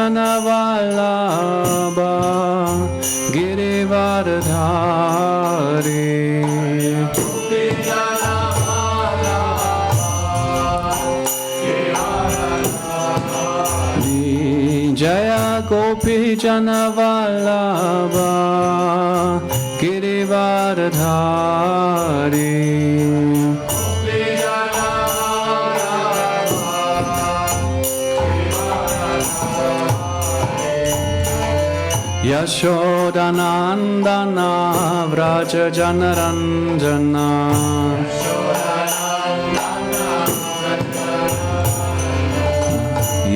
Janavallabha Girivardhari Jaya Gopi Janavallabha Girivardhari Yashodanandana Vraja Janaranjana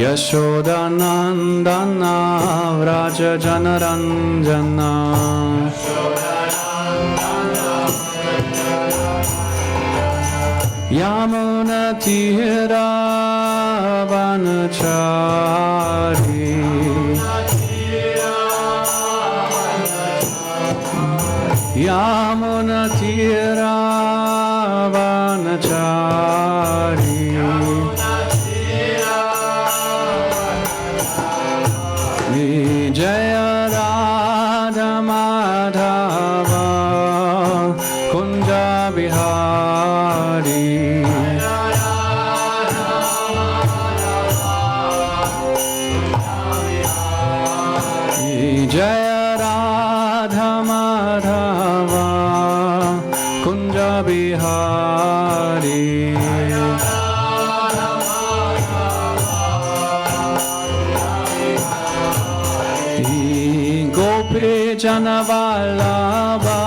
Yashodanandana Vraja Janaranjana Yamunatira Vanachari Yamunatira Vanachari Jaya Radha Madhava Kunja Bihari Jaya Radha Madhava Kunja Bihari Gopi Janavallabha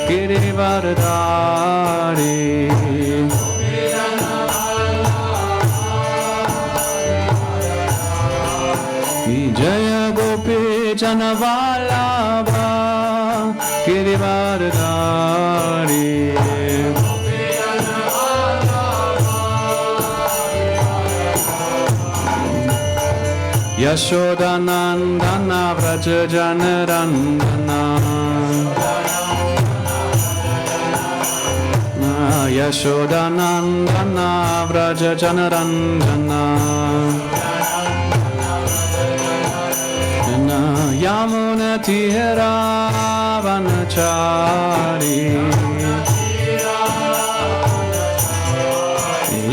Girivardhari Jaya Gopi Janavallabha Girivardhari Yashodanandana Vraja Janarandana Yashodanandana Vraja Janarandana Yamunatira Vanachari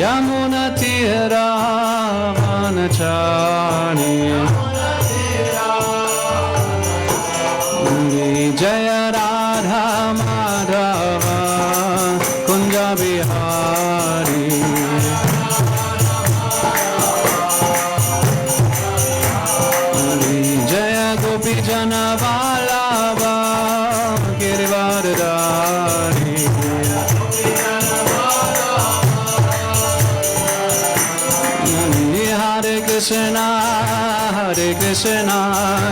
Yamunatira Vanachari Jaya Radha Madhava Kunja Bihari Jaya Gopi Janavallabha Girivardhari Hare Krishna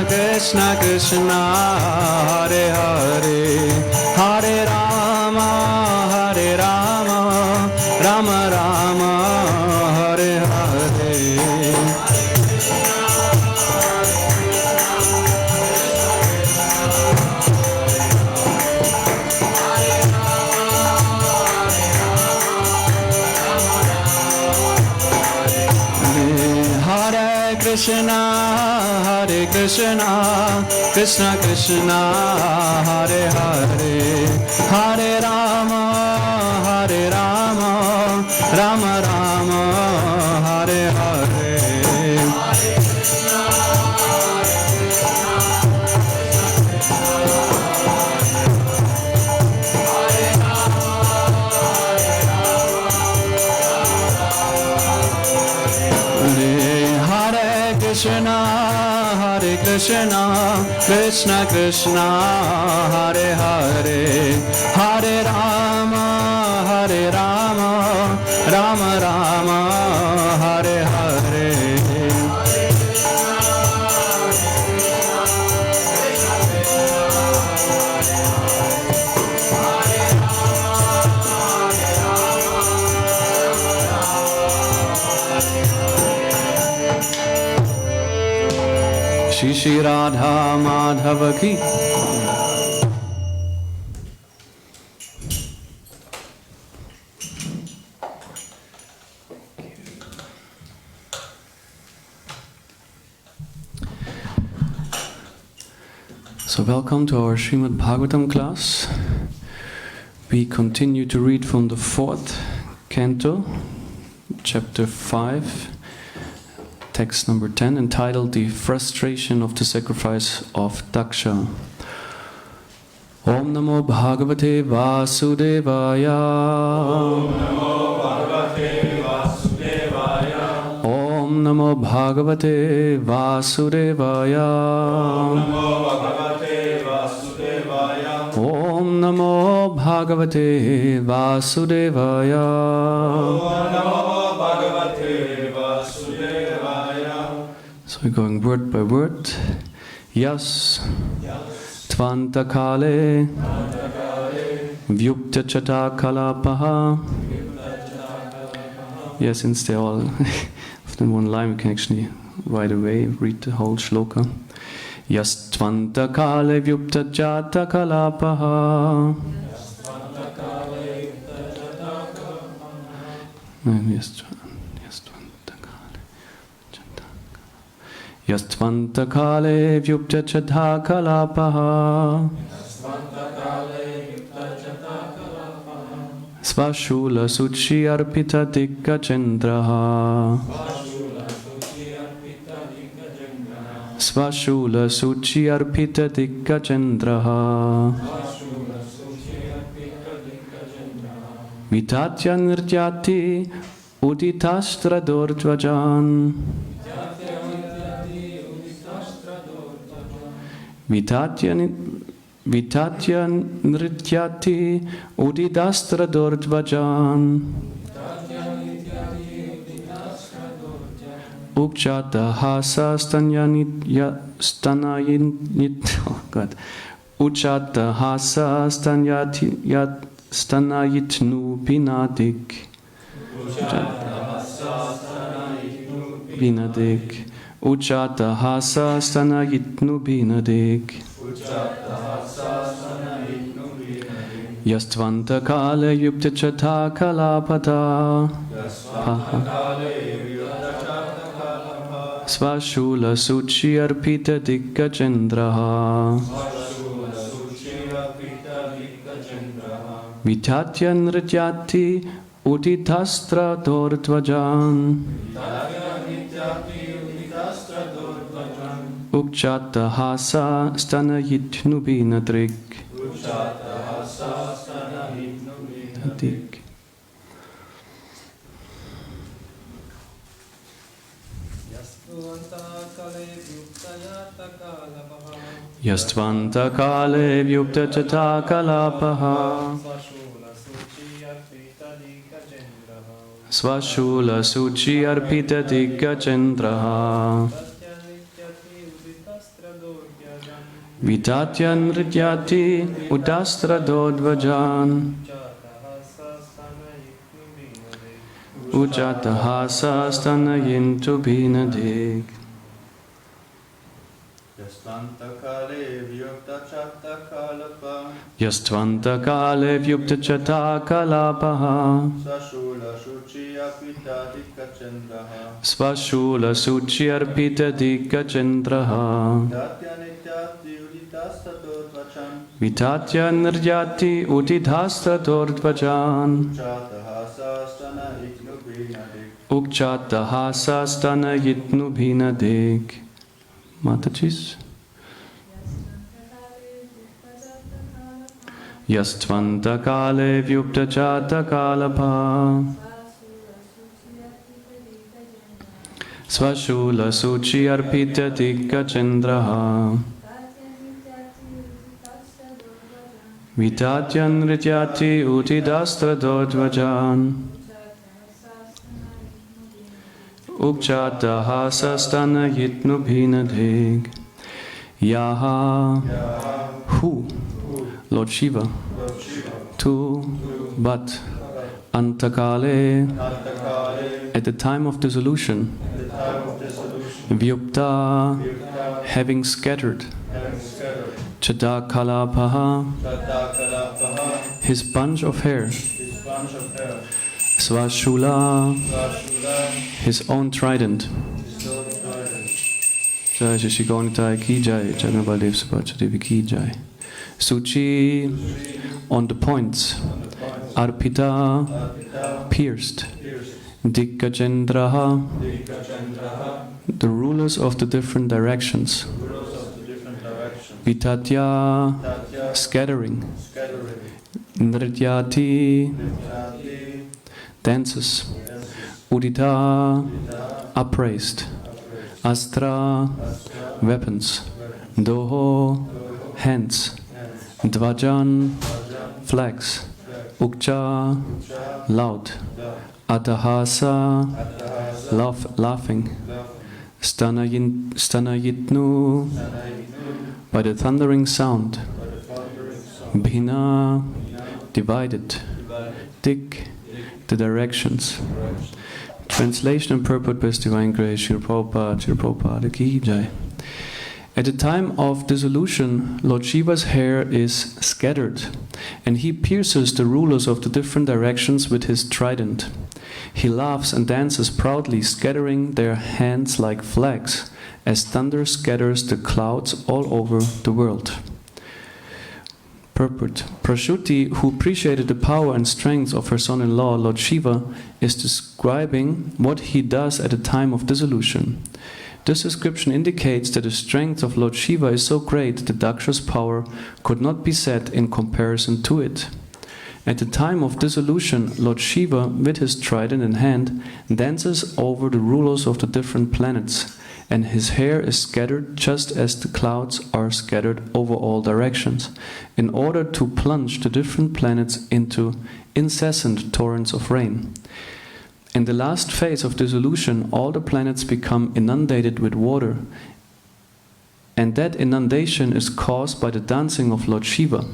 Krishna Krishna Hare Hare Hare Rama Rama Rama Hare Hare Krishna Krishna Krishna Hare Hare Hare Rama Rama Rama Hare Hare Krishna Krishna Krishna Hare Hare Hare Rama Rama Rama Hare Hare Shri Radha Madhava ki So welcome to our Śrīmad-Bhāgavatam class. We continue to read from the 4th canto, chapter 5, text number 10, entitled The Frustration of the Sacrifice of Daksha. Om Namo Bhagavate Vasudevaya. Om Namo Bhagavate Vasudevaya. Om Namo Bhagavate Vasudevaya. Om Namo Bhagavate Vasudevaya. Om Namo Bhagavate Vasudevaya. So we're going word by word. Yas Tvantakale Vyukta Chata Kalapaha. Yes, since they're all in one line, we can actually right away read the whole shloka. Yas Tvantakale Vyukta Chata Kalapaha. Yastvantakale vyukta chadha kalapaha. Svashula suchi arpita dikka chendraha. Svashula suchi arpita dikka chendraha. Vitatya nirjati uditastra dordvajan. Vitatya nrityati udidastra dordvajan. Ukchata hasa Uchata hasa stanayitnu binadik. Binadik. Uchata hasa stanayitnu binadik. Yastvanta kale yupta chata kalapata. Svashula suchi arpita dikka chendraha. Vitatya nrityati uditastra dordvajan. Ukchata hasa stanayitnu binadrik. Yastvanta kale vyukta chata kalapaha. Svashula suchi arpita dikka chendraha. Vitatya nrityati udastra dodvajan. Ujata hasa stanayintu binadik. Yastvanta kale vyukta chata kalapaha. Svashula suchi arpita dikka chendraha. Vitatya nrityati udidhastra dordvajan. Ukchata hasa stanayitnu binadik. Matajis. Yastvanta kale vyukta chata kalapa. Svashula suchi arpita dikka chendraha. Vitatya nrityati udidastra dodvajan. Ukchata hasa stanayitnu binadik. Yaha. Who? Lord Shiva. Tu. But. Antakale. At the time of dissolution. Vyukta. Having scattered. Chata kalapaha. His bunch of hair. Svashula. His own trident. Jai Shri Gaunitai ki jai, Jagna Baldev Subhacha Devi ki jai. Suchi, on the points. Arpita, pierced. Dikkajendraha, the rulers of the different directions. Vitatya, scattering. Nrityati, dances. Udita, upraised. Astra, weapons. Doho, hands. Dvajan, flags. Ukcha, loud. Atahasa, laughing. Stanayitnu, by the thundering sound. Bhina, divided. Dik, the directions. Translation and purport by His Divine Grace, Srila Prabhupada ki jai. At the time of dissolution, Lord Shiva's hair is scattered, and he pierces the rulers of the different directions with his trident. He laughs and dances proudly, scattering their hands like flags, as thunder scatters the clouds all over the world. Purport. Prashuti, who appreciated the power and strength of her son-in-law, Lord Shiva, is describing what he does at the time of dissolution. This description indicates that the strength of Lord Shiva is so great that Daksha's power could not be set in comparison to it. At the time of dissolution, Lord Shiva, with his trident in hand, dances over the rulers of the different planets, and his hair is scattered just as the clouds are scattered over all directions, in order to plunge the different planets into incessant torrents of rain. In the last phase of dissolution, all the planets become inundated with water, and that inundation is caused by the dancing of Lord Shiva.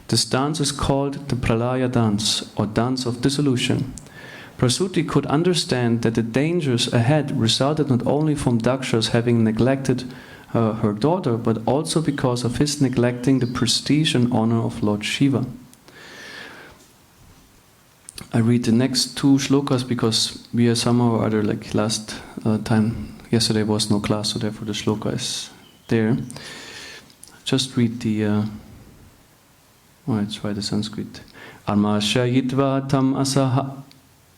This dance is called the Pralaya dance, or dance of dissolution. Prasuti could understand that the dangers ahead resulted not only from Daksha's having neglected her daughter, but also because of his neglecting the prestige and honor of Lord Shiva. I read the next two shlokas because we are somehow or other, like last time, yesterday was no class, so therefore the shloka is there. Just read the, let's try the Sanskrit. Armasya yitva tam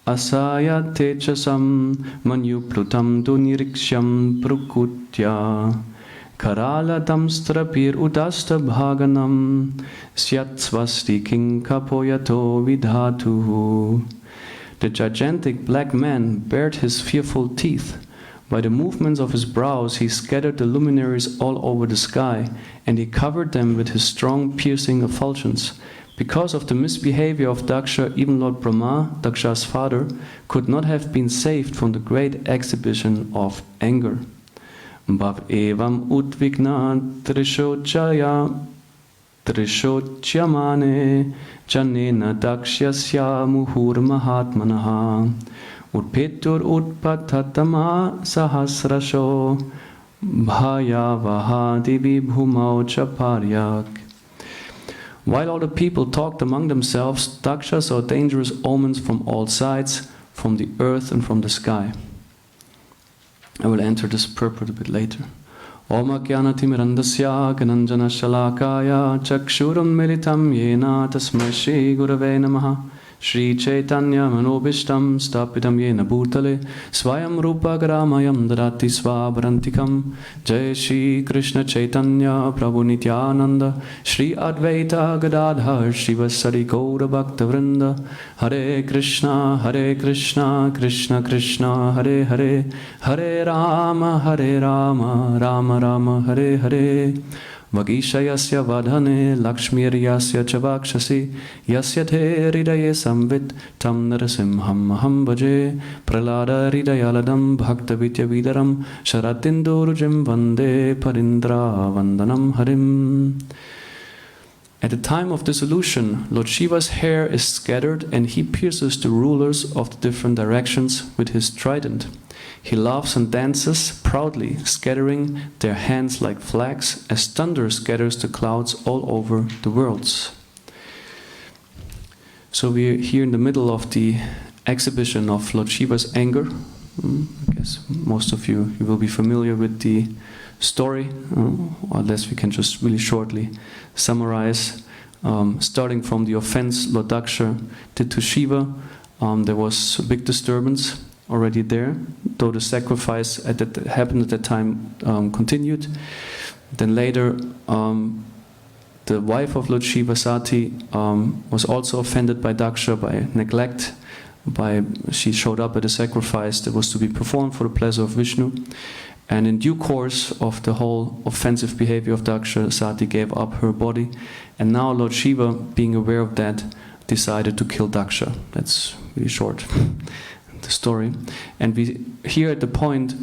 asaya techasam manyu plutam duniriksham prukutya karala damstrapir udasta bhaganam syat swasti kinkapoyato vidhatu. The gigantic black man bared his fearful teeth. By the movements of his brows he scattered the luminaries all over the sky, and he covered them with his strong piercing effulgence. Because of the misbehavior of Daksha, even Lord Brahma, Daksha's father, could not have been saved from the great exhibition of anger. Bhav evam utvigna trishotyamane janena dakshyasya muhur mahatmanaha utpetur utpatatama sahasrasho bhayavaha divi bhumau chaparyak. While all the people talked among themselves, Daksha saw dangerous omens from all sides, from the earth and from the sky. I will enter this purport a bit later. Om Ajnanatimmirandasya Gananjana Shalakaya Chakshuram Militam Yena Tasmai Shri Gurave Namaha Shri Chaitanya Manobishtam Stapitam Yena Bhutale Swayam Rupa Garamayam Dadati Swabharantikam Jai Shri Krishna Chaitanya Prabhu Nityananda Shri Advaita Gadadhar Shivasari Gaura Bhakta Vrinda Hare Krishna Krishna Krishna Hare Hare Hare Rama Rama Rama Hare Hare Vagishayasya vadhane lakshmiryasya chavakshasi yasya the hridaye samvit tam narasimham aham bhaje pralada hridayaladam bhaktavitya vidaram sharatindurujim vande parindra vandanam harim. At the time of dissolution, Lord Shiva's hair is scattered and he pierces the rulers of the different directions with his trident. He laughs and dances proudly, scattering their hands like flags as thunder scatters the clouds all over the worlds. So we're here in the middle of the exhibition of Lord Shiva's anger. I guess most of you will be familiar with the story, or unless we can just really shortly summarize. Starting from the offense Lord Daksha did to Shiva, there was a big disturbance already there, though the sacrifice that happened at that time continued. Then later, the wife of Lord Shiva, Sati, was also offended by Daksha, by neglect. She showed up at a sacrifice that was to be performed for the pleasure of Vishnu. And in due course of the whole offensive behavior of Daksha, Sati gave up her body. And now Lord Shiva, being aware of that, decided to kill Daksha. That's really short, the story. And we here at the point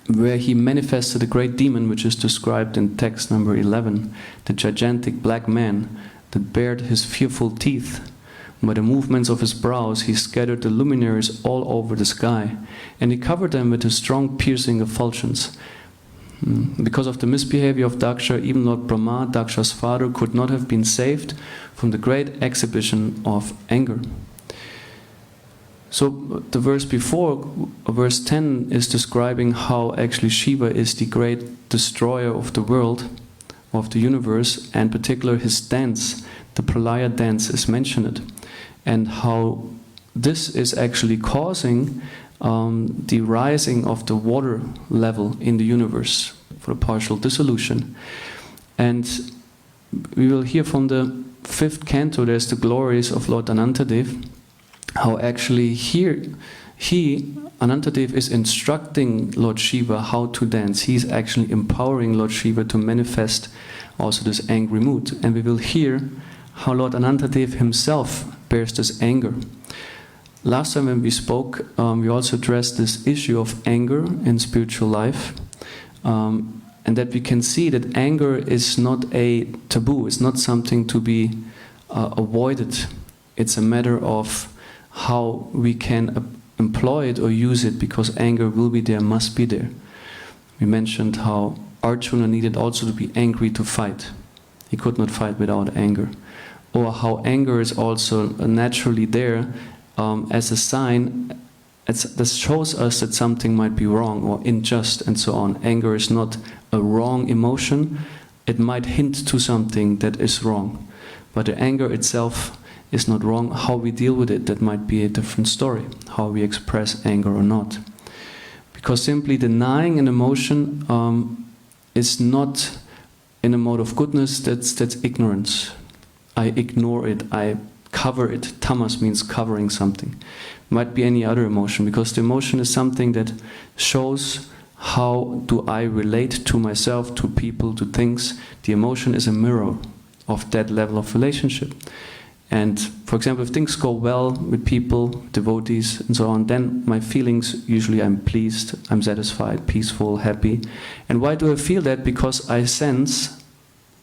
where he manifested a great demon, which is described in text number 11, the gigantic black man that bared his fearful teeth. By the movements of his brows, he scattered the luminaries all over the sky, and he covered them with his strong piercing effulgence. Because of the misbehavior of Daksha, even Lord Brahma, Daksha's father, could not have been saved from the great exhibition of anger. So the verse before, verse 10, is describing how actually Shiva is the great destroyer of the world, of the universe, and in particular his dance, the Pralaya dance, is mentioned. And how this is actually causing the rising of the water level in the universe for a partial dissolution. And we will hear from the 5th canto, there's the glories of Lord Anantadev, how actually here Anantadev is instructing Lord Shiva how to dance. He's actually empowering Lord Shiva to manifest also this angry mood. And we will hear how Lord Anantadev himself bears this anger. Last time when we spoke, we also addressed this issue of anger in spiritual life, and that we can see that anger is not a taboo, it's not something to be avoided. It's a matter of how we can employ it or use it, because anger will be there, must be there. We mentioned how Arjuna needed also to be angry to fight. He could not fight without anger. Or how anger is also naturally there as a sign that shows us that something might be wrong or unjust and so on. Anger is not a wrong emotion. It might hint to something that is wrong. But the anger itself is not wrong. How we deal with it, that might be a different story. How we express anger or not. Because simply denying an emotion is not in a mode of goodness, that's ignorance. I ignore it, I cover it. Tamas means covering something. Might be any other emotion, because the emotion is something that shows how do I relate to myself, to people, to things. The emotion is a mirror of that level of relationship. And for example, if things go well with people, devotees and so on, then my feelings, usually I'm pleased, I'm satisfied, peaceful, happy. And why do I feel that? Because I sense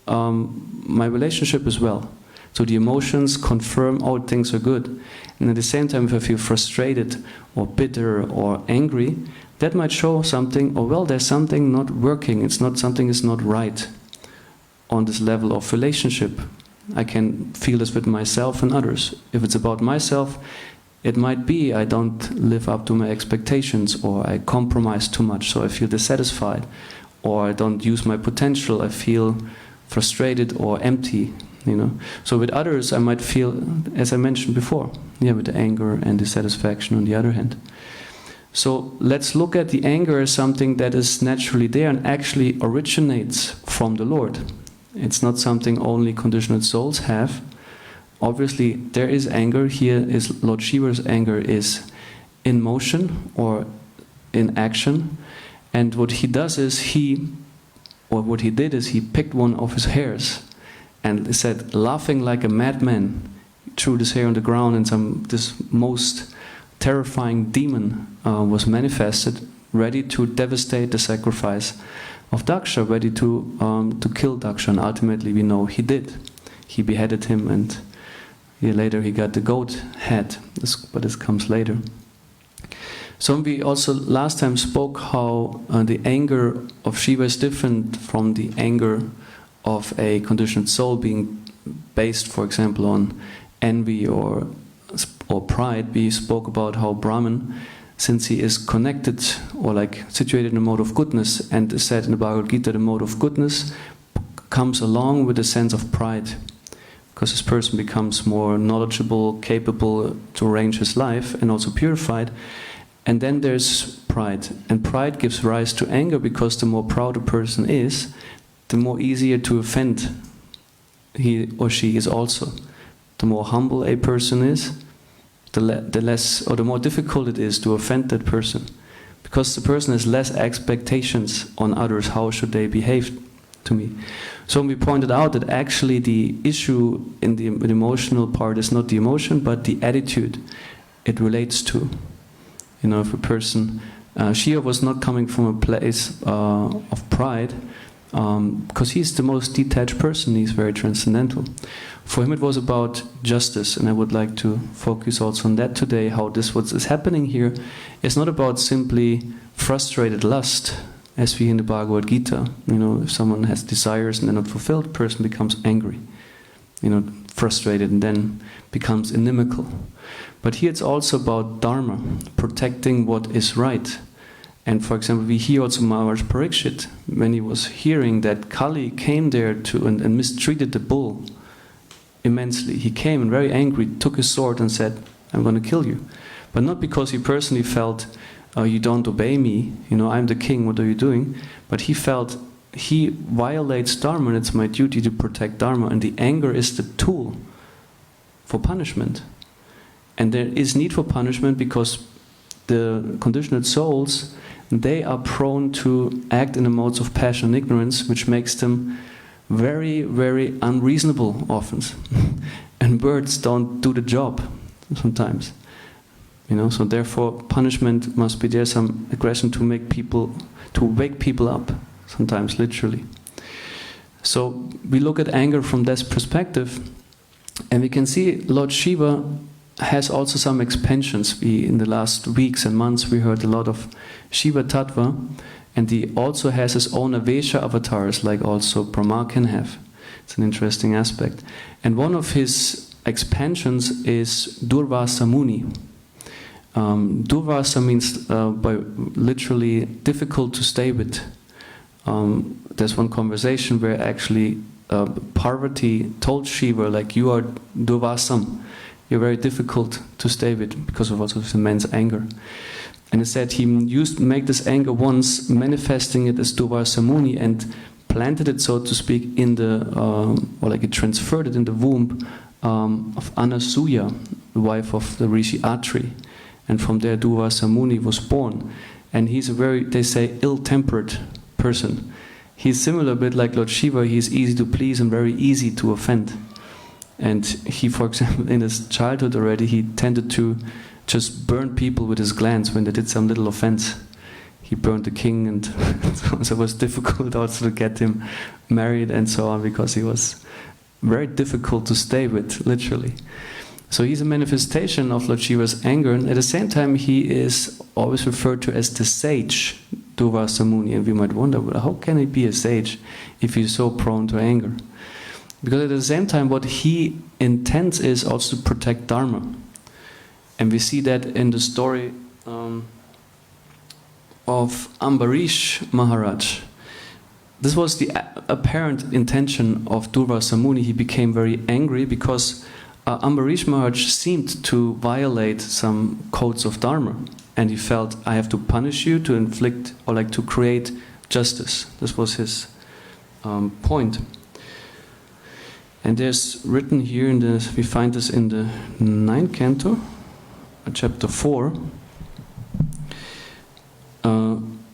my relationship as well. So the emotions confirm, oh, things are good. And at the same time, if I feel frustrated or bitter or angry, that might show something, oh well, there's something not working, it's not, something is not right on this level of relationship. I can feel this with myself and others. If it's about myself, it might be I don't live up to my expectations, or I compromise too much, so I feel dissatisfied, or I don't use my potential, I feel frustrated or empty. So with others I might feel, as I mentioned before, with the anger and dissatisfaction on the other hand. So let's look at the anger as something that is naturally there and actually originates from the Lord. It's not something only conditioned souls have. Obviously there is anger. Here is Lord Shiva's anger is in motion or in action. And what he does is he picked one of his hairs and said, laughing like a madman, threw this hair on the ground, and this most terrifying demon was manifested, ready to devastate the sacrifice of Daksha, ready to kill Daksha. And ultimately we know he did. He beheaded him, and later he got the goat head, but this comes later. So we also last time spoke how the anger of Shiva is different from the anger of a conditioned soul, being based, for example, on envy or pride. We spoke about how Brahman since he is connected or like situated in a mode of goodness, and is said in the Bhagavad Gita, the mode of goodness comes along with a sense of pride, because this person becomes more knowledgeable, capable to arrange his life, and also purified. And then there's pride, and pride gives rise to anger, because the more proud a person is, the more easier to offend he or she is also. The more humble a person is, the less, or the more difficult it is to offend that person, because the person has less expectations on others. How should they behave to me? So we pointed out that actually the issue in the emotional part is not the emotion, but the attitude it relates to. You know, if a person, Shiva was not coming from a place of pride, because he's the most detached person, he's very transcendental. For him it was about justice, and I would like to focus also on that today, how this, what is happening here, is not about simply frustrated lust, as we in the Bhagavad Gita. You know, if someone has desires and they're not fulfilled, the person becomes angry, you know, frustrated, and then becomes inimical. But here it's also about dharma, protecting what is right. And for example, we hear also Maharaj Parikshit, when he was hearing that Kali came there to and mistreated the bull immensely. He came and very angry, took his sword and said, "I'm going to kill you." But not because he personally felt, "Oh, you don't obey me, you know, I'm the king, what are you doing?" But he felt, he violates dharma, and it's my duty to protect dharma. And the anger is the tool for punishment. And there is need for punishment because the conditioned souls, they are prone to act in the modes of passion and ignorance, which makes them very, very unreasonable often. And words don't do the job sometimes. You know, so therefore punishment must be there, some aggression to make people, to wake people up, sometimes literally. So we look at anger from this perspective, and we can see Lord Shiva has also some expansions. In the last weeks and months we heard a lot of Shiva Tattva, and he also has his own Avesha avatars, like also Brahma can have. It's an interesting aspect. And one of his expansions is Durvasa Muni. Durvasa means by literally difficult to stay with. There's one conversation where actually Parvati told Shiva, like, "You are Durvasam. You're very difficult to stay with," because of also his immense anger. And it said he used to make this anger once, manifesting it as Durvasa Muni, and planted it, so to speak, in the, or like it transferred it in the womb of Anasuya, the wife of the Rishi Atri. And from there Durvasa Muni was born. And he's a very, they say, ill-tempered person. He's similar a bit like Lord Shiva. He's easy to please and very easy to offend. And he, for example, in his childhood already, he tended to just burn people with his glance when they did some little offense. He burned the king, and so it was difficult also to get him married and so on, because he was very difficult to stay with, literally. So he's a manifestation of Lord Shiva's anger, and at the same time he is always referred to as the sage, Durvasa Muni. And we might wonder, well, how can he be a sage if he's so prone to anger? Because at the same time what he intends is also to protect dharma. And we see that in the story of Ambarish Maharaj. This was the apparent intention of Durvasa Muni. He became very angry because Ambarish Maharaj seemed to violate some codes of dharma, and he felt, "I have to punish you to inflict, or like to create justice." This was his point. And there's written here in the, we find this in the 9th canto, chapter 4.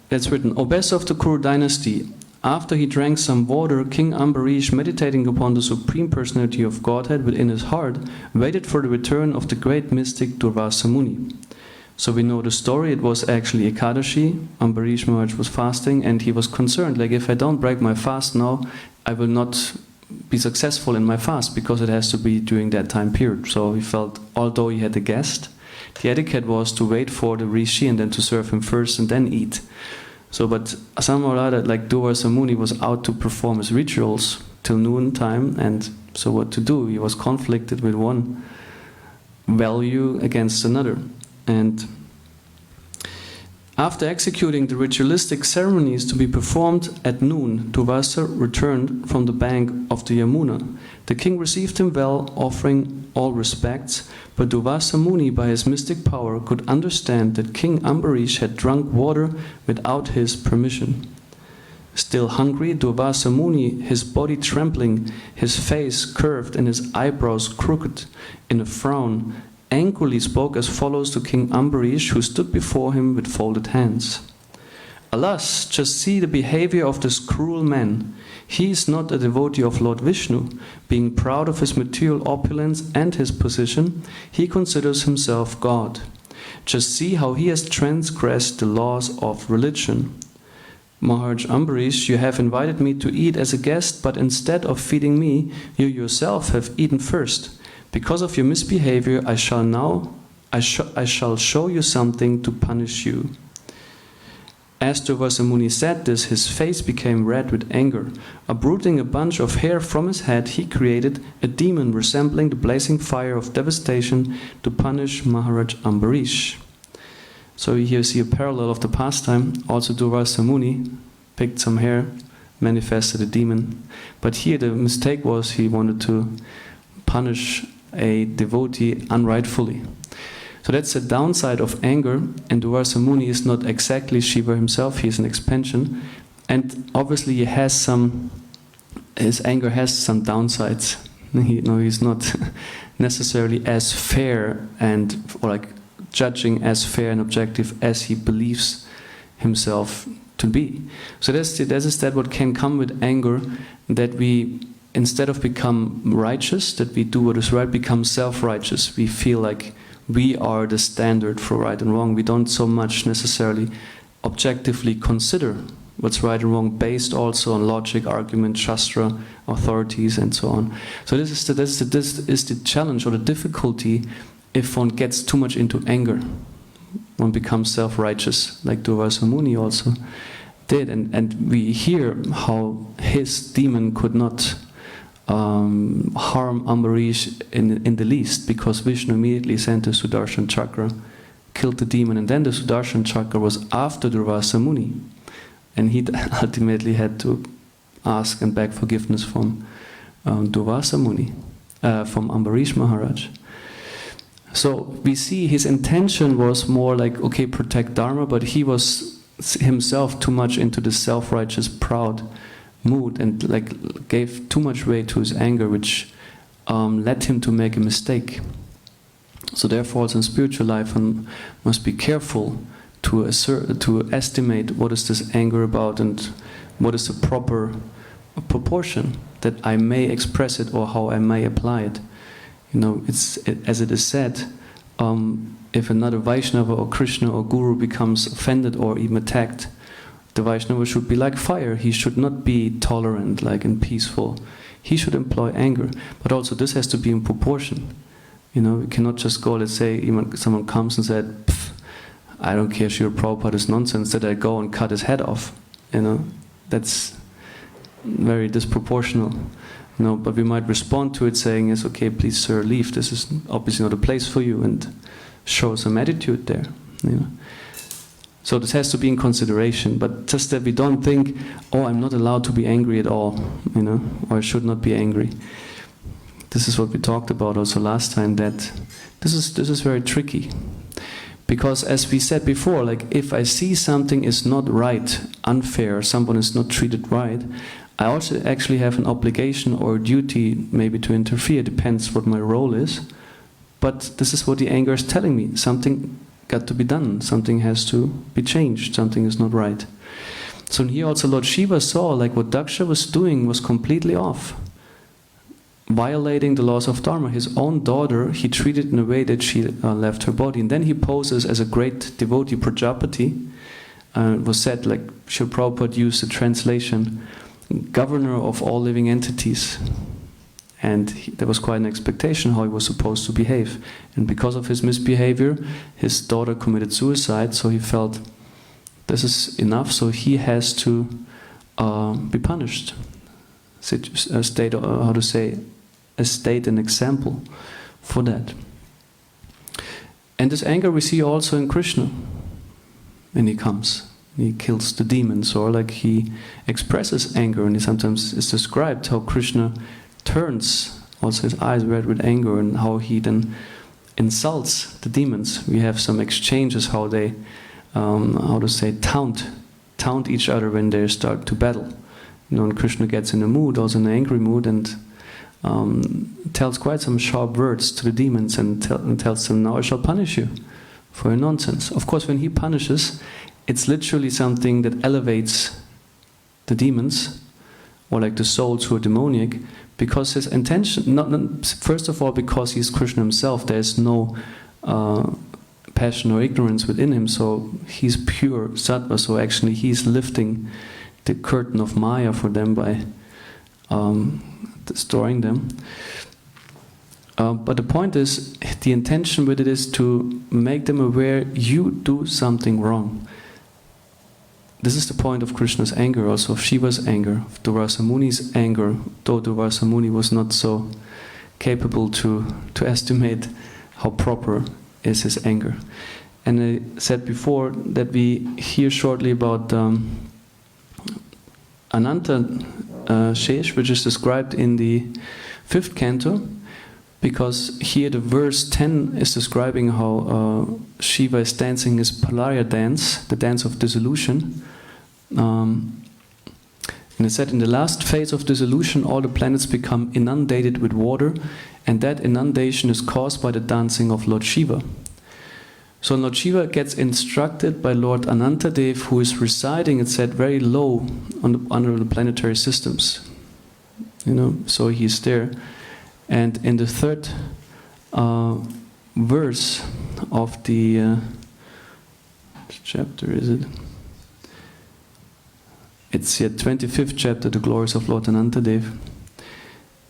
It's written, "O best of the Kuru dynasty, after he drank some water, King Ambarish, meditating upon the Supreme Personality of Godhead within his heart, waited for the return of the great mystic Durvasa Muni." So we know the story. It was actually Ekadashi. Ambarish Maharaj was fasting, and he was concerned, like, if I don't break my fast now, I will not be successful in my fast, because it has to be during that time period. So he felt, although he had a guest, the etiquette was to wait for the rishi and then to serve him first and then eat. So, but somehow or other, like, Durvasa Muni was out to perform his rituals till noon time, and so what to do? He was conflicted with one value against another. And After executing the ritualistic ceremonies to be performed at noon, Durvasa returned from the bank of the Yamuna. The king received him well, offering all respects, but Durvasa Muni, by his mystic power, could understand that King Ambarish had drunk water without his permission. Still hungry, Durvasa Muni, his body trembling, his face curved and his eyebrows crooked, in a frown, angrily spoke as follows to King Ambarish, who stood before him with folded hands. Alas, just see the behavior of this cruel man. He is not a devotee of Lord Vishnu. Being proud of his material opulence and his position, he considers himself God. Just see how he has transgressed the laws of religion. Maharaj Ambarish, you have invited me to eat as a guest, but instead of feeding me, you yourself have eaten first. Because of your misbehavior, I shall show you something to punish you. As Durvasa Muni said this, his face became red with anger. Uprooting a bunch of hair from his head, he created a demon resembling the blazing fire of devastation to punish Maharaj Ambarish. So here you see a parallel of the pastime. Also Durvasa Muni picked some hair, manifested a demon. But here the mistake was he wanted to punish a devotee unrightfully. So that's the downside of anger, and Durvasa Muni is not exactly Shiva himself, he is an expansion, and obviously his anger has some downsides. He's not necessarily as fair or like judging as fair and objective as he believes himself to be. So that's instead what can come with anger, that we, instead of become righteous, that we do what is right, become self-righteous. We feel like we are the standard for right and wrong. We don't so much necessarily objectively consider what's right and wrong, based also on logic, argument, shastra, authorities, and so on. So this is the challenge or the difficulty if one gets too much into anger. One becomes self-righteous, like Durvasa Muni also did. And we hear how his demon could not harm Ambarish in the least, because Vishnu immediately sent the Sudarshan Chakra, killed the demon, and then the Sudarshan Chakra was after Durvasa Muni, and he ultimately had to ask and beg forgiveness from Durvasa Muni, from Ambarish Maharaj. So we see his intention was more like, okay, protect Dharma, but he was himself too much into the self-righteous, proud mood, and like gave too much weight to his anger, which led him to make a mistake. So therefore, also in spiritual life, one must be careful to estimate what is this anger about and what is the proper proportion that I may express it or how I may apply it. As it is said, if another Vaishnava or Krishna or Guru becomes offended or even attacked, the Vaishnava should be like fire. He should not be tolerant, and peaceful. He should employ anger. But also this has to be in proportion. We cannot just go, let's say, even someone comes and said, I don't care, Srila Prabhupada is nonsense, that I go and cut his head off. That's very disproportional. But we might respond to it saying, yes, okay, please sir, leave. This is obviously not a place for you, and show some attitude there. So this has to be in consideration, but just that we don't think, oh, I'm not allowed to be angry at all, or I should not be angry. This is what we talked about also last time, that this is very tricky. Because as we said before, if I see something is not right, unfair, someone is not treated right, I also actually have an obligation or duty maybe to interfere, depends what my role is. But this is what the anger is telling me, something got to be done, something has to be changed, something is not right. So here also Lord Shiva saw what Daksha was doing was completely off, violating the laws of Dharma. His own daughter he treated in a way that she left her body, and then he poses as a great devotee, Prajapati. It was said, Srila Prabhupada used the translation, governor of all living entities. And there was quite an expectation how he was supposed to behave. And because of his misbehavior, his daughter committed suicide, so he felt this is enough, so he has to be punished. State an example for that. And this anger we see also in Krishna. when he comes. He kills the demons, or like he expresses anger, and he sometimes is described how Krishna turns also his eyes red with anger, and how he then insults the demons. We have some exchanges how they, taunt each other when they start to battle. You know, and Krishna gets in a mood, also an angry mood, and tells quite some sharp words to the demons, and tells them, "Now I shall punish you for your nonsense." Of course, when he punishes, it's literally something that elevates the demons, or like the souls who are demoniac, because his intention, first of all, because he's Krishna himself, there is no passion or ignorance within him, so he's pure sattva, so actually he's lifting the curtain of Maya for them by destroying them. But the point is, the intention with it is to make them aware you do something wrong. This is the point of Krishna's anger, also of Shiva's anger, of Durvasa Muni's anger, though Durvasa Muni was not so capable to estimate how proper is his anger. And I said before that we hear shortly about Ananta Shesh, which is described in the 5th canto, because here the verse 10 is describing how Shiva is dancing his Palaya dance, the dance of dissolution. And it said, in the last phase of dissolution, all the planets become inundated with water, and that inundation is caused by the dancing of Lord Shiva. So Lord Shiva gets instructed by Lord Anantadev, who is residing, it said, very low under the planetary systems. You know, so he's there. And in the 3rd verse of the chapter, is it? It's the 25th chapter, the glories of Lord Anantadev,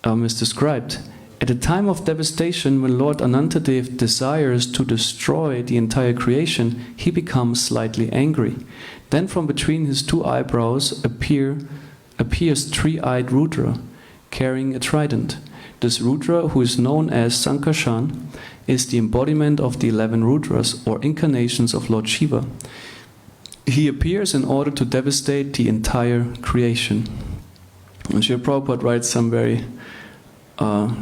is described. At the time of devastation, when Lord Anantadev desires to destroy the entire creation, he becomes slightly angry. Then from between his 2 eyebrows appears 3-eyed Rudra, carrying a trident. This Rudra, who is known as Sankarshan, is the embodiment of the 11 Rudras, or incarnations of Lord Shiva. He appears in order to devastate the entire creation. And Srila Prabhupada writes some very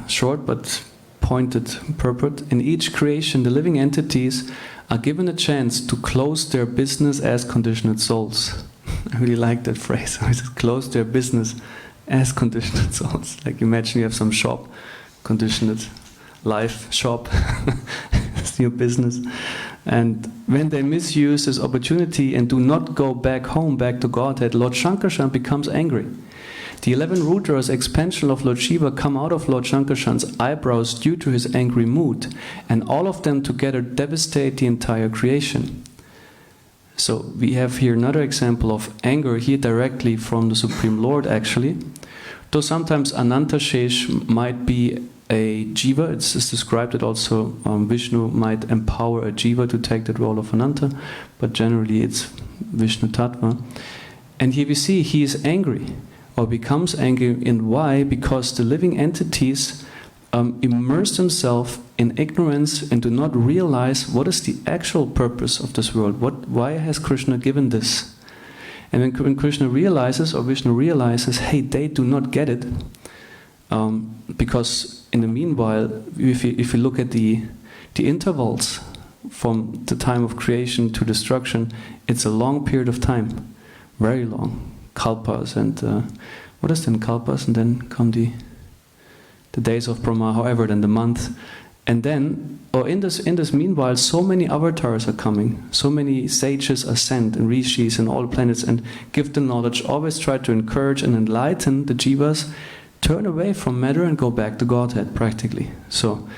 short but pointed purport. In each creation, the living entities are given a chance to close their business as conditioned souls. I really like that phrase. Close their business as conditioned souls. Like imagine you have some shop, conditioned life shop, it's your business. And when they misuse this opportunity and do not go back home, back to Godhead, Lord Shankarshan becomes angry. The 11 Rudras, expansion of Lord Shiva, come out of Lord Shankarshan's eyebrows due to his angry mood, and all of them together devastate the entire creation. So we have here another example of anger, here directly from the Supreme Lord actually. Though sometimes Ananta Shesh might be a jiva, it's described that also Vishnu might empower a jiva to take that role of Ananta, but generally it's Vishnu Tattva. And here we see he is angry, or becomes angry, and why? Because the living entities immerse themselves in ignorance and do not realize what is the actual purpose of this world. Why has Krishna given this? And when Krishna realizes, or Vishnu realizes, hey, they do not get it, because in the meanwhile, if you look at the intervals from the time of creation to destruction, it's a long period of time, very long, kalpas, and what is then kalpas, and then come the days of Brahma, however, then the month, and then, or in this meanwhile, so many avatars are coming, so many sages are sent, and rishis and all planets, and give the knowledge, always try to encourage and enlighten the jivas, turn away from matter and go back to Godhead, practically. So,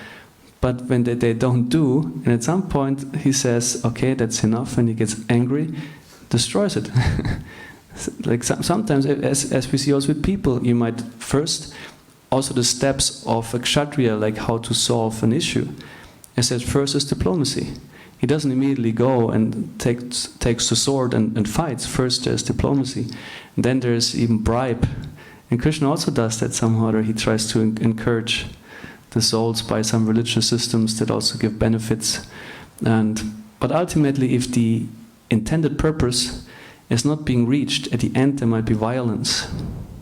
but when they don't do, and at some point he says, okay, that's enough, and he gets angry, destroys it. Like sometimes, as we see also with people, you might first, also the steps of a kshatriya, like how to solve an issue. As said, first is diplomacy. He doesn't immediately go and takes the sword and fights. First there's diplomacy. And then there's even bribe. And Krishna also does that somehow, or he tries to encourage the souls by some religious systems that also give benefits. But ultimately, if the intended purpose is not being reached, at the end there might be violence.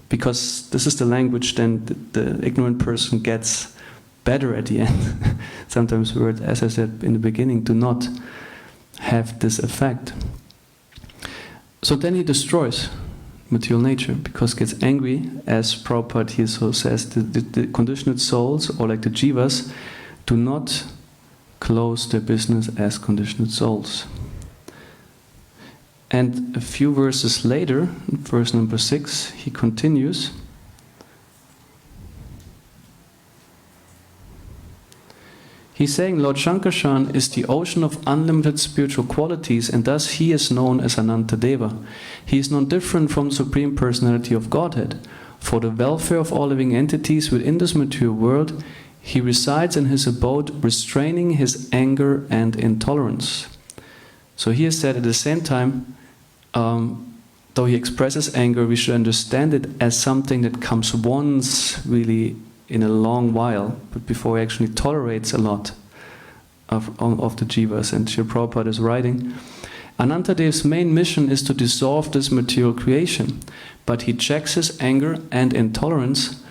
Because this is the language then the ignorant person gets better at the end. Sometimes words, as I said in the beginning, do not have this effect. So then he destroys material nature, because he gets angry, as Prabhupada here so says, the conditioned souls, or like the jivas, do not close their business as conditioned souls. And a few verses later, verse number 6, he continues. He's saying Lord Shankarshan is the ocean of unlimited spiritual qualities, and thus he is known as Anantadeva. He is non different from the Supreme Personality of Godhead. For the welfare of all living entities within this material world, he resides in his abode, restraining his anger and intolerance. So he has said at the same time, though he expresses anger, we should understand it as something that comes once really in a long while, but before he actually tolerates a lot of the jivas. And Srila Prabhupada is writing, Anantadev's main mission is to dissolve this material creation, but he checks his anger and intolerance.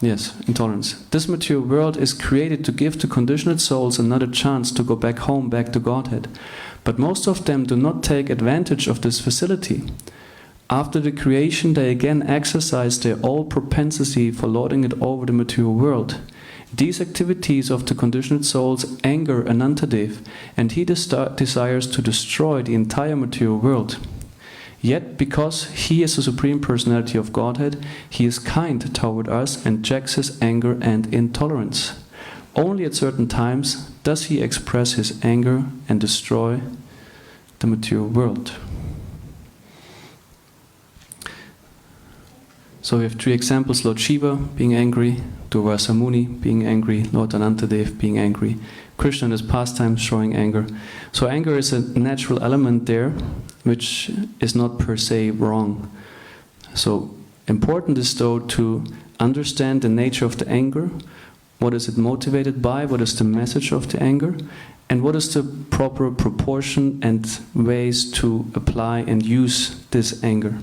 Yes, intolerance. This material world is created to give to conditioned souls another chance to go back home, back to Godhead. But most of them do not take advantage of this facility. After the creation, they again exercise their old propensity for lording it over the material world. These activities of the conditioned souls anger Anantadev, and he desires to destroy the entire material world. Yet, because he is the Supreme Personality of Godhead, he is kind toward us and checks his anger and intolerance. Only at certain times does he express his anger and destroy the material world. So we have three examples: Lord Shiva being angry, Durvasa Muni being angry, Lord Anantadev being angry, Krishna in his pastimes showing anger. So anger is a natural element there, which is not per se wrong. So important is though to understand the nature of the anger, what is it motivated by, what is the message of the anger, and what is the proper proportion and ways to apply and use this anger.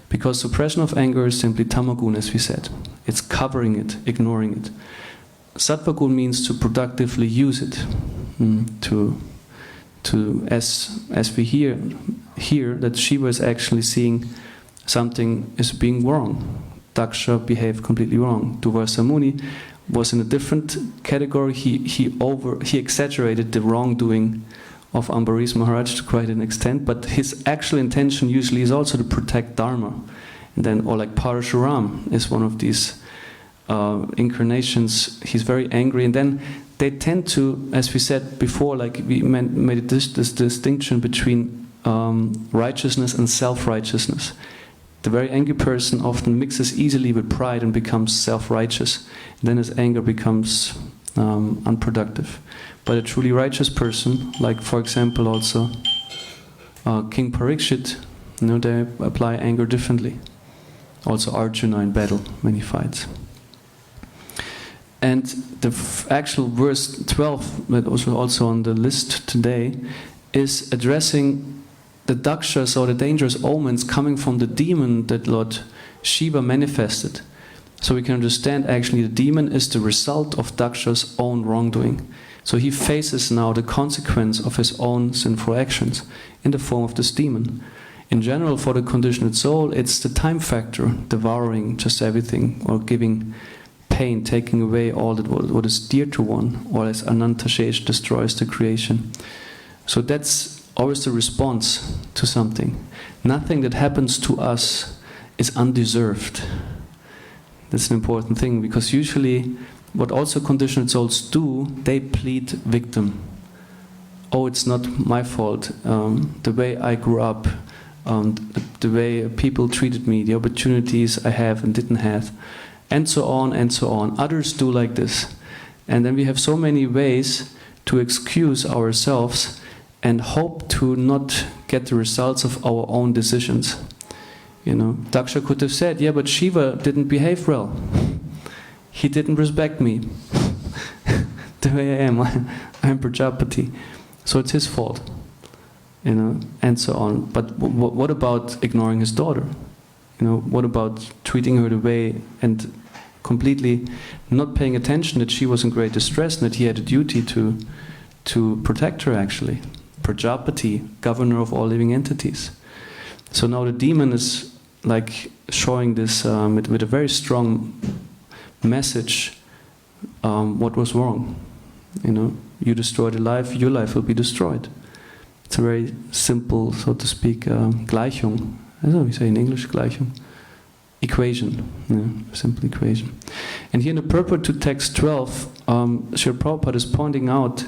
Because suppression of anger is simply tamagun, as we said. It's covering it, ignoring it. Sattvagun means to productively use it, as we hear that Shiva is actually seeing something is being wrong. Daksha behaved completely wrong. Durvasa Muni was in a different category. He exaggerated the wrongdoing of Ambarish Maharaj to quite an extent, but his actual intention usually is also to protect Dharma. And then, or like Parashuram is one of these incarnations. He's very angry, and then they tend to, as we said before, like we made this distinction between righteousness and self-righteousness. The very angry person often mixes easily with pride and becomes self-righteous. Then his anger becomes unproductive. But a truly righteous person, like for example also King Parikshit, they apply anger differently. Also Arjuna in battle, many fights. And the actual verse 12, that was also on the list today, is addressing the dakshas, or the dangerous omens coming from the demon that Lord Shiva manifested. So we can understand actually the demon is the result of Daksha's own wrongdoing. So he faces now the consequence of his own sinful actions in the form of this demon. In general, for the conditioned soul, it's the time factor, devouring just everything, or giving pain, taking away all that what is dear to one, or as Anantashesh destroys the creation. So that's always the response to something. Nothing that happens to us is undeserved. That's an important thing, because usually what also conditioned souls do, they plead victim. Oh, it's not my fault. The way I grew up, the way people treated me, the opportunities I have and didn't have, and so on and so on. Others do like this. And then we have so many ways to excuse ourselves and hope to not get the results of our own decisions. Daksha could have said, yeah, but Shiva didn't behave well. He didn't respect me. The way I am, I'm Prajapati. So it's his fault. and so on. But what about ignoring his daughter? What about treating her the way and completely not paying attention that she was in great distress and that he had a duty to protect her, actually. Prajapati, governor of all living entities. So now the demon is like showing this with a very strong message, what was wrong. You destroy the life, your life will be destroyed. It's a very simple, so to speak, Gleichung. That's what we say in English, Gleichung. Equation, simple equation. And here in the purport to text 12, Srila Prabhupada is pointing out,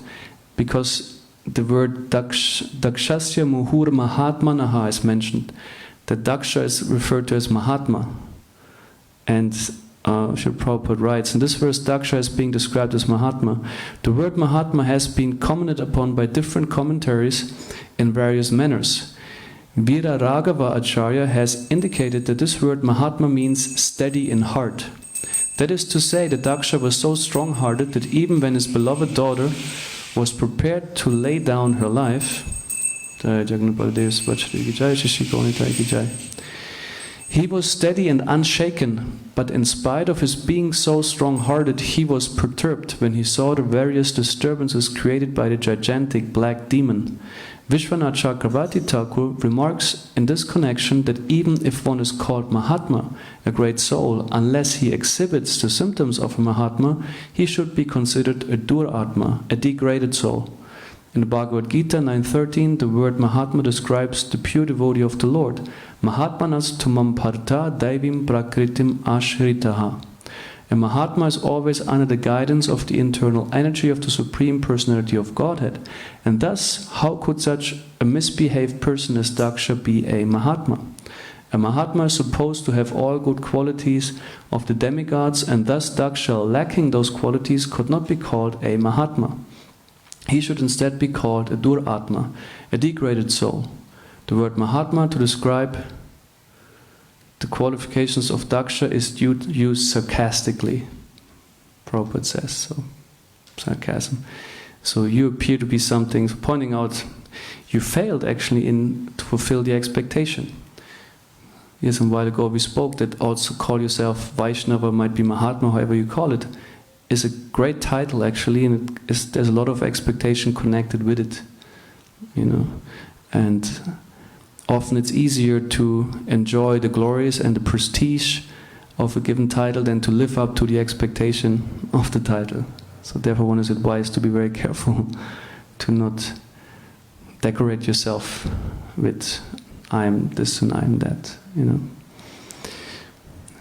because the word Dakshasya Muhur Mahatmanaha is mentioned, that Daksha is referred to as Mahatma. And Srila Prabhupada writes, in this verse Daksha is being described as Mahatma. The word Mahatma has been commented upon by different commentaries in various manners. Veera Raghava Acharya has indicated that this word Mahatma means steady in heart. That is to say that Daksha was so strong-hearted that even when his beloved daughter was prepared to lay down her life, he was steady and unshaken, but in spite of his being so strong-hearted, he was perturbed when he saw the various disturbances created by the gigantic black demon. Vishwanath Chakravarti Thakur remarks in this connection that even if one is called Mahatma, a great soul, unless he exhibits the symptoms of a Mahatma, he should be considered a Duratma, a degraded soul. In the Bhagavad Gita 9.13, the word Mahatma describes the pure devotee of the Lord. Mahatmanas tumam partha daivim prakritim ashritaha. A Mahatma is always under the guidance of the internal energy of the Supreme Personality of Godhead. And thus, how could such a misbehaved person as Daksha be a Mahatma? A Mahatma is supposed to have all good qualities of the demigods, and thus Daksha, lacking those qualities, could not be called a Mahatma. He should instead be called a Duratma, a degraded soul. The word Mahatma to describe the qualifications of Daksha is used sarcastically, Prabhupada says, so sarcasm. So you appear to be something, pointing out you failed actually to fulfill the expectation. Yes, a while ago we spoke that also call yourself Vaishnava, might be Mahatma, however you call it, is a great title actually, and there's a lot of expectation connected with it, and often it's easier to enjoy the glories and the prestige of a given title than to live up to the expectation of the title. So therefore one is advised to be very careful to not decorate yourself with I'm this and I'm that,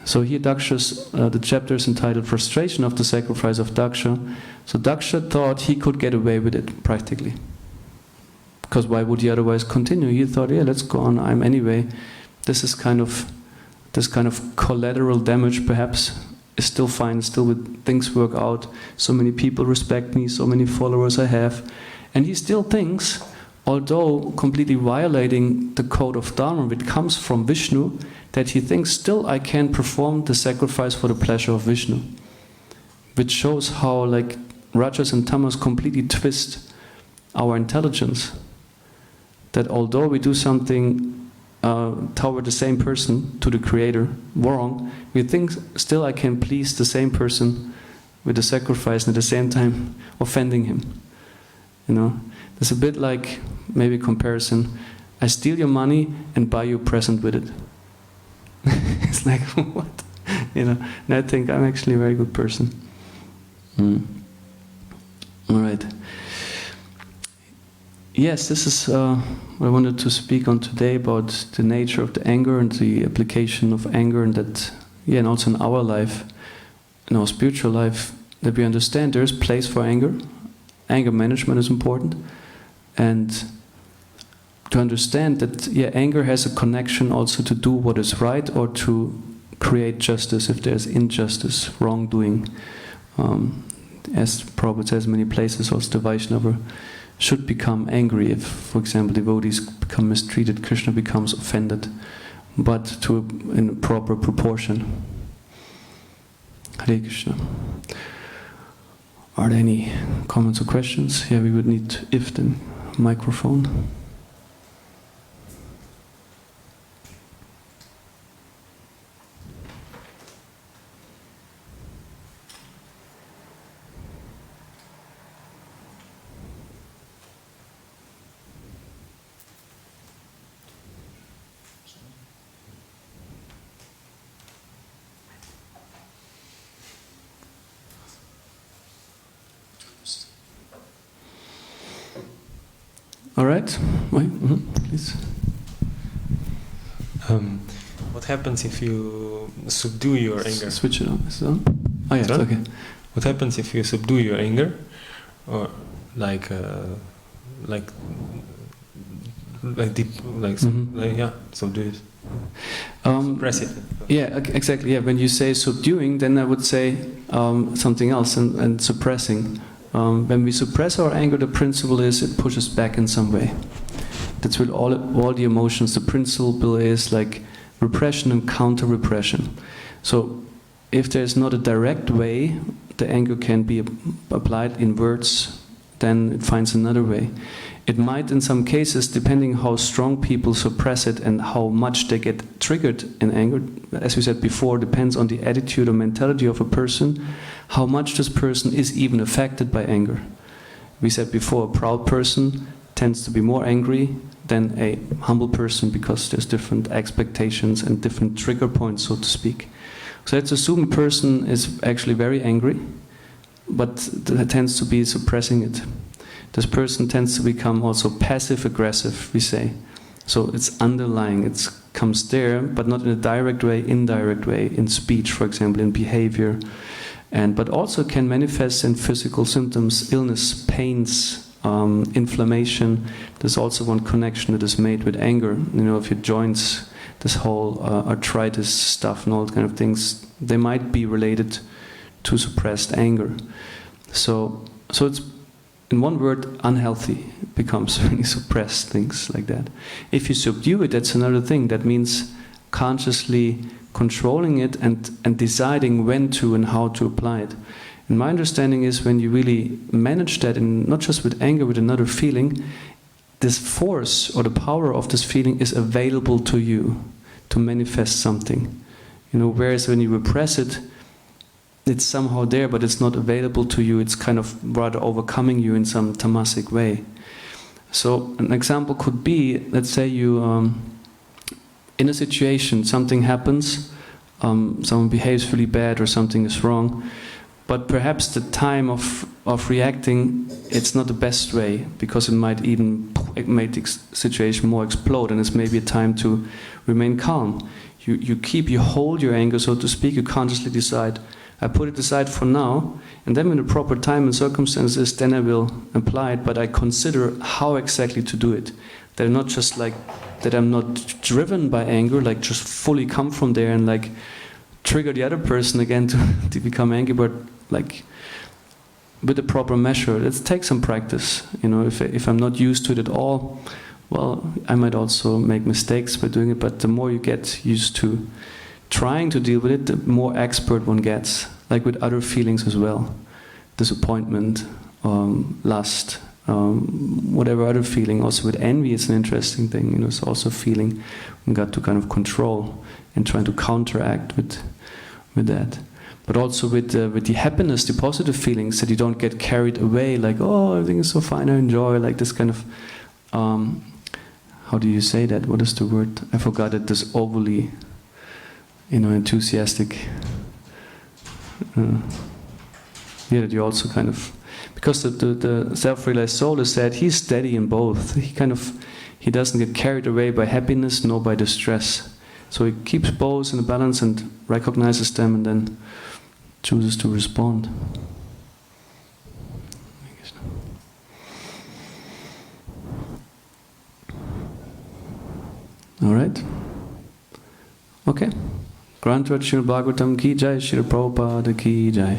So here Daksha's, the chapter is entitled Frustration of the Sacrifice of Daksha. So Daksha thought he could get away with it, practically. Because why would he otherwise continue? He thought, yeah, let's go on, I'm anyway. This kind of collateral damage perhaps is still fine, still things work out. So many people respect me, so many followers I have. And he still thinks, although completely violating the code of Dharma which comes from Vishnu, that he thinks still I can perform the sacrifice for the pleasure of Vishnu. Which shows how Rajas and Tamas completely twist our intelligence. That although we do something toward the same person, to the Creator, wrong, we think still I can please the same person with the sacrifice and at the same time offending him. It's a bit like, maybe comparison, I steal your money and buy you a present with it. It's like, what? And I think I'm actually a very good person. Alright. Yes, this is what I wanted to speak on today, about the nature of the anger and the application of anger, and that, and also in our life, in our spiritual life, that we understand there is place for anger. Anger management is important, and to understand that, anger has a connection also to do what is right or to create justice if there's injustice, wrongdoing. As Prabhupada says in many places, also the Vaishnava should become angry if, for example, devotees become mistreated, Krishna becomes offended, but in a proper proportion. Hare Krishna. Are there any comments or questions? Yeah, we would need the microphone. All right. Wait, please. What happens if you subdue your anger? Switch it on. Is it on? Oh yeah, it's on? okay. What happens if you subdue your anger, or like deep, subdue it, suppress it? Yeah, exactly. Yeah, when you say subduing, then I would say something else and suppressing. When we suppress our anger, the principle is it pushes back in some way. That's with all the emotions. The principle is like repression and counter-repression. So if there's not a direct way the anger can be applied in words, then it finds another way. It might, in some cases, depending how strong people suppress it and how much they get triggered in anger, as we said before, depends on the attitude or mentality of a person, how much this person is even affected by anger. We said before, a proud person tends to be more angry than a humble person because there's different expectations and different trigger points, so to speak. So let's assume a person is actually very angry, but tends to be suppressing it. This person tends to become also passive-aggressive, we say. So it's underlying, it comes there, but not in a direct way, indirect way, in speech, for example, in behavior. But also can manifest in physical symptoms, illness, pains, inflammation. There's also one connection that is made with anger. You know, if your joints, this whole arthritis stuff and all kind of things, they might be related to suppressed anger. So it's, in one word, unhealthy. It becomes when you suppress things like that. If you subdue it, that's another thing. That means consciously controlling it and deciding when to and how to apply it. And my understanding is when you really manage that, and not just with anger, with another feeling, this force or the power of this feeling is available to you to manifest something. You know, whereas when you repress it, it's somehow there, but it's not available to you. It's kind of rather overcoming you in some tamasic way. So an example could be, let's say you, in a situation, something happens, someone behaves really bad or something is wrong, but perhaps the time of reacting, it's not the best way, because it might make the situation more explode, and it's maybe a time to remain calm. You hold your anger, so to speak. You consciously decide, I put it aside for now, and then when the proper time and circumstances, then I will apply it, but I consider how exactly to do it. That I'm not just like, that I'm not driven by anger, like just fully come from there and like trigger the other person again to become angry, but like with the proper measure. It takes some practice. You know, if I'm not used to it at all, well, I might also make mistakes by doing it, but the more you get used to trying to deal with it, the more expert one gets, like with other feelings as well. Disappointment, lust, whatever other feeling. Also with envy, it's an interesting thing. You know, it's also a feeling we got to kind of control and trying to counteract with that. But also with the happiness, the positive feelings, that you don't get carried away, like, oh, everything is so fine, I enjoy, like this kind of, how do you say that? What is the word? I forgot it. This overly, enthusiastic. That you also kind of, because the self-realized soul is that he's steady in both. He doesn't get carried away by happiness nor by distress. So he keeps both in the balance and recognizes them and then chooses to respond. All right? Okay. Grantrat Śrīmad-Bhāgavatam ki jai, Śrīla Prabhupada ki jai.